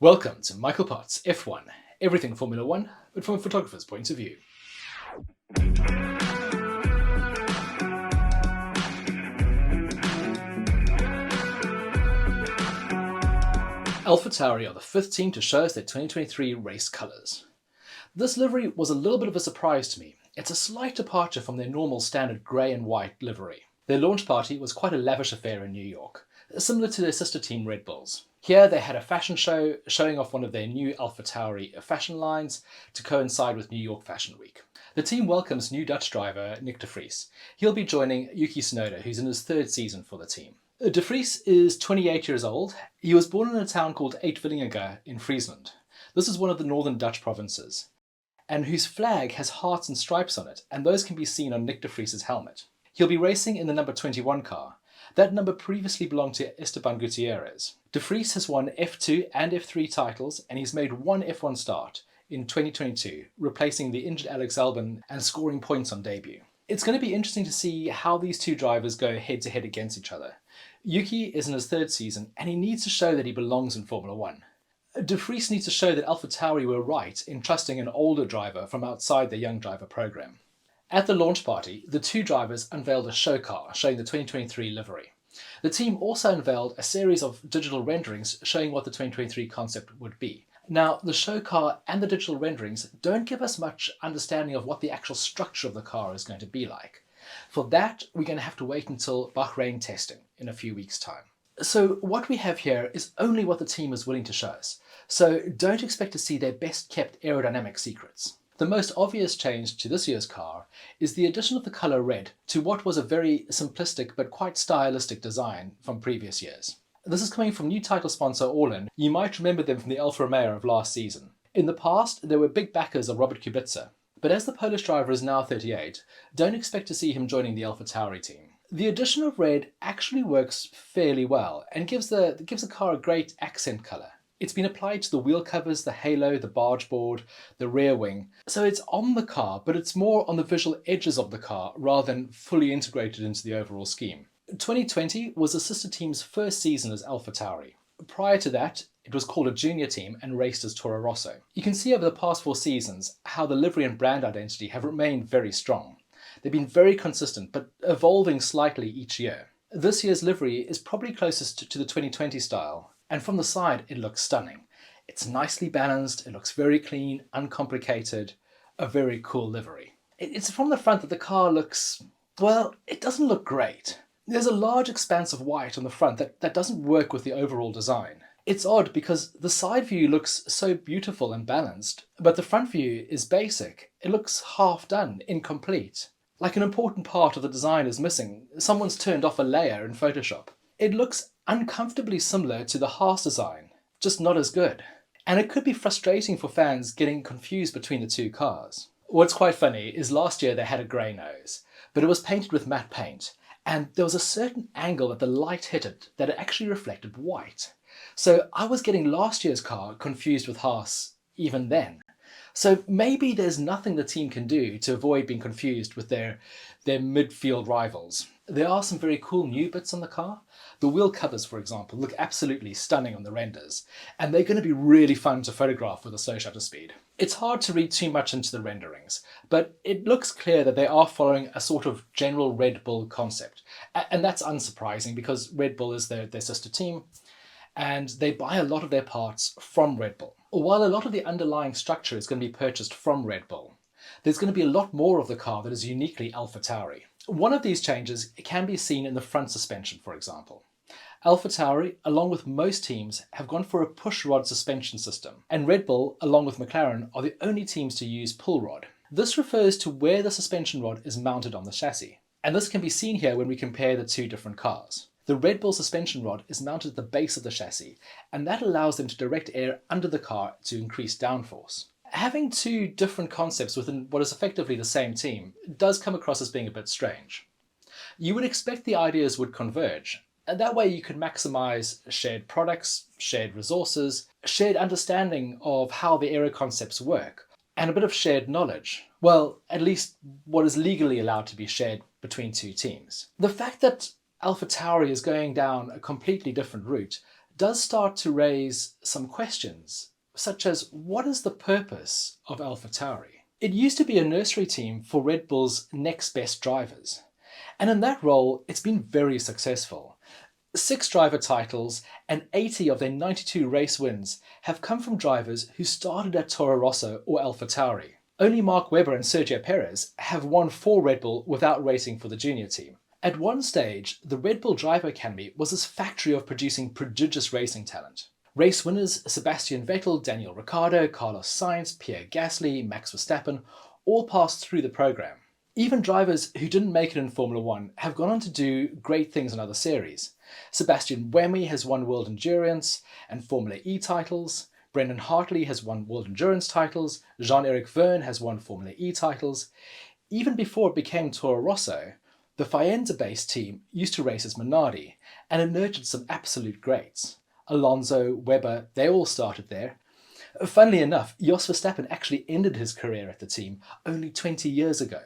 Welcome to Michael Potts F1, everything Formula One, but from a photographer's point of view. AlphaTauri are the fifth team to show us their 2023 race colours. This livery was a little bit of a surprise to me. It's a slight departure from their normal standard grey and white livery. Their launch party was quite a lavish affair in New York, similar to their sister team Red Bulls. Here they had a fashion show showing off one of their new AlphaTauri fashion lines to coincide with New York Fashion Week. The team welcomes new Dutch driver Nyck de Vries. He'll be joining Yuki Tsunoda, who's in his third season for the team. De Vries is 28 years old. He was born in a town called Uitvillinge in Friesland. This is one of the northern Dutch provinces, and whose flag has hearts and stripes on it, and those can be seen on Nyck de Vries' helmet. He'll be racing in the number 21 car. That number previously belonged to Esteban Gutierrez. De Vries has won F2 and F3 titles, and he's made one F1 start in 2022, replacing the injured Alex Albon and scoring points on debut. It's going to be interesting to see how these two drivers go head-to-head against each other. Yuki is in his third season, and he needs to show that he belongs in Formula One. De Vries needs to show that AlphaTauri were right in trusting an older driver from outside the young driver program. At the launch party, the two drivers unveiled a show car showing the 2023 livery. The team also unveiled a series of digital renderings showing what the 2023 concept would be. Now, the show car and the digital renderings don't give us much understanding of what the actual structure of the car is going to be like. For that, we're going to have to wait until Bahrain testing in a few weeks' time. So what we have here is only what the team is willing to show us, so don't expect to see their best kept aerodynamic secrets. The most obvious change to this year's car is the addition of the colour red to what was a very simplistic but quite stylistic design from previous years. This is coming from new title sponsor Orlen. You might remember them from the Alfa Romeo of last season. In the past, they were big backers of Robert Kubica, but as the Polish driver is now 38, don't expect to see him joining the AlphaTauri team. The addition of red actually works fairly well and gives the car a great accent colour. It's been applied to the wheel covers, the halo, the barge board, the rear wing. So it's on the car, but it's more on the visual edges of the car rather than fully integrated into the overall scheme. 2020 was the sister team's first season as AlphaTauri. Prior to that, it was called a junior team and raced as Toro Rosso. You can see over the past 4 seasons how the livery and brand identity have remained very strong. They've been very consistent, but evolving slightly each year. This year's livery is probably closest to the 2020 style, and from the side it looks stunning. It's nicely balanced, it looks very clean, uncomplicated, a very cool livery. It's from the front that the car looks, well, it doesn't look great. There's a large expanse of white on the front that doesn't work with the overall design. It's odd because the side view looks so beautiful and balanced, but the front view is basic. It looks half done, incomplete. Like an important part of the design is missing. Someone's turned off a layer in Photoshop. It looks uncomfortably similar to the Haas design, just not as good. And it could be frustrating for fans getting confused between the two cars. What's quite funny is last year they had a grey nose, but it was painted with matte paint, and there was a certain angle that the light hit it that it actually reflected white. So I was getting last year's car confused with Haas even then. So maybe there's nothing the team can do to avoid being confused with their midfield rivals. There are some very cool new bits on the car. The wheel covers, for example, look absolutely stunning on the renders, and they're going to be really fun to photograph with a slow shutter speed. It's hard to read too much into the renderings, but it looks clear that they are following a sort of general Red Bull concept. And that's unsurprising because Red Bull is their sister team, and they buy a lot of their parts from Red Bull. While a lot of the underlying structure is going to be purchased from Red Bull, there's going to be a lot more of the car that is uniquely AlphaTauri. One of these changes can be seen in the front suspension, for example. AlphaTauri, along with most teams, have gone for a push rod suspension system, and Red Bull, along with McLaren, are the only teams to use pull rod. This refers to where the suspension rod is mounted on the chassis, and this can be seen here when we compare the two different cars. The Red Bull suspension rod is mounted at the base of the chassis, and that allows them to direct air under the car to increase downforce. Having two different concepts within what is effectively the same team does come across as being a bit strange. You would expect the ideas would converge, and that way you could maximize shared products, shared resources, shared understanding of how the aero concepts work, and a bit of shared knowledge. Well, at least what is legally allowed to be shared between two teams. The fact that AlphaTauri is going down a completely different route does start to raise some questions, such as what is the purpose of AlphaTauri? It used to be a nursery team for Red Bull's next best drivers, and in that role it's been very successful. 6 driver titles and 80 of their 92 race wins have come from drivers who started at Toro Rosso or AlphaTauri. Only Mark Webber and Sergio Perez have won for Red Bull without racing for the junior team. At one stage, the Red Bull Driver Academy was this factory of producing prodigious racing talent. Race winners Sebastian Vettel, Daniel Ricciardo, Carlos Sainz, Pierre Gasly, Max Verstappen all passed through the program. Even drivers who didn't make it in Formula 1 have gone on to do great things in other series. Sebastian Buemi has won World Endurance and Formula E titles. Brendan Hartley has won World Endurance titles. Jean-Eric Vergne has won Formula E titles. Even before it became Toro Rosso, the Faenza-based team used to race as Minardi, and it nurtured some absolute greats. Alonso, Webber, they all started there. Funnily enough, Jos Verstappen actually ended his career at the team only 20 years ago.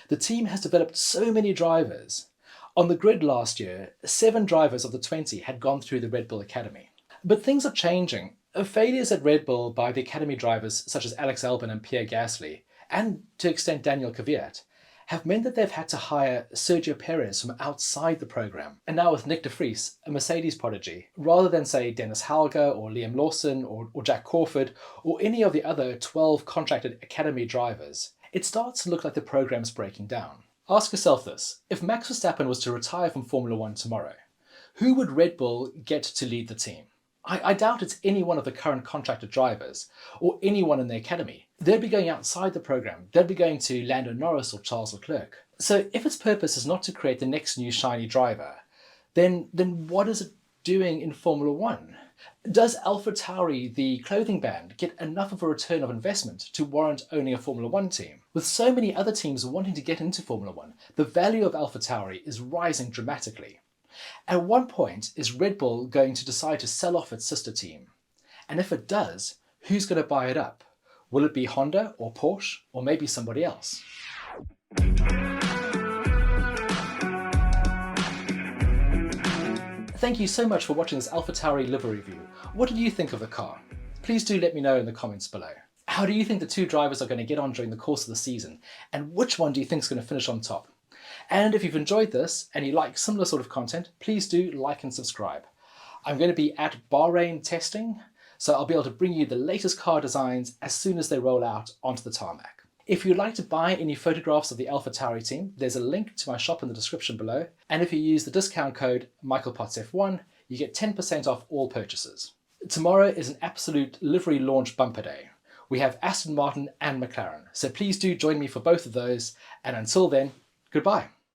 The team has developed so many drivers. On the grid last year, 7 drivers of the 20 had gone through the Red Bull Academy. But things are changing. Failures at Red Bull by the Academy drivers such as Alex Albon and Pierre Gasly, and to extent Daniel Kvyat, have meant that they've had to hire Sergio Perez from outside the program. And now with Nyck de Vries, a Mercedes prodigy, rather than say Dennis Hauger or Liam Lawson or Jack Crawford or any of the other 12 contracted Academy drivers, it starts to look like the program's breaking down. Ask yourself this: if Max Verstappen was to retire from Formula 1 tomorrow, who would Red Bull get to lead the team? I doubt it's any one of the current contracted drivers or anyone in the academy. They'd be going outside the program. They'd be going to Lando Norris or Charles Leclerc. So if its purpose is not to create the next new shiny driver, then what is it doing in Formula 1? Does AlphaTauri, the clothing brand, get enough of a return of investment to warrant owning a Formula 1 team? With so many other teams wanting to get into Formula 1, the value of AlphaTauri is rising dramatically. At one point, is Red Bull going to decide to sell off its sister team? And if it does, who's going to buy it up? Will it be Honda or Porsche or maybe somebody else? Thank you so much for watching this AlphaTauri livery review. What did you think of the car? Please do let me know in the comments below. How do you think the 2 drivers are going to get on during the course of the season? And which one do you think is going to finish on top? And if you've enjoyed this and you like similar sort of content, please do like and subscribe. I'm going to be at Bahrain testing, so I'll be able to bring you the latest car designs as soon as they roll out onto the tarmac. If you'd like to buy any photographs of the AlphaTauri team, there's a link to my shop in the description below. And if you use the discount code MichaelPottsF1, you get 10% off all purchases. Tomorrow is an absolute livery launch bumper day. We have Aston Martin and McLaren, so please do join me for both of those. And until then, goodbye.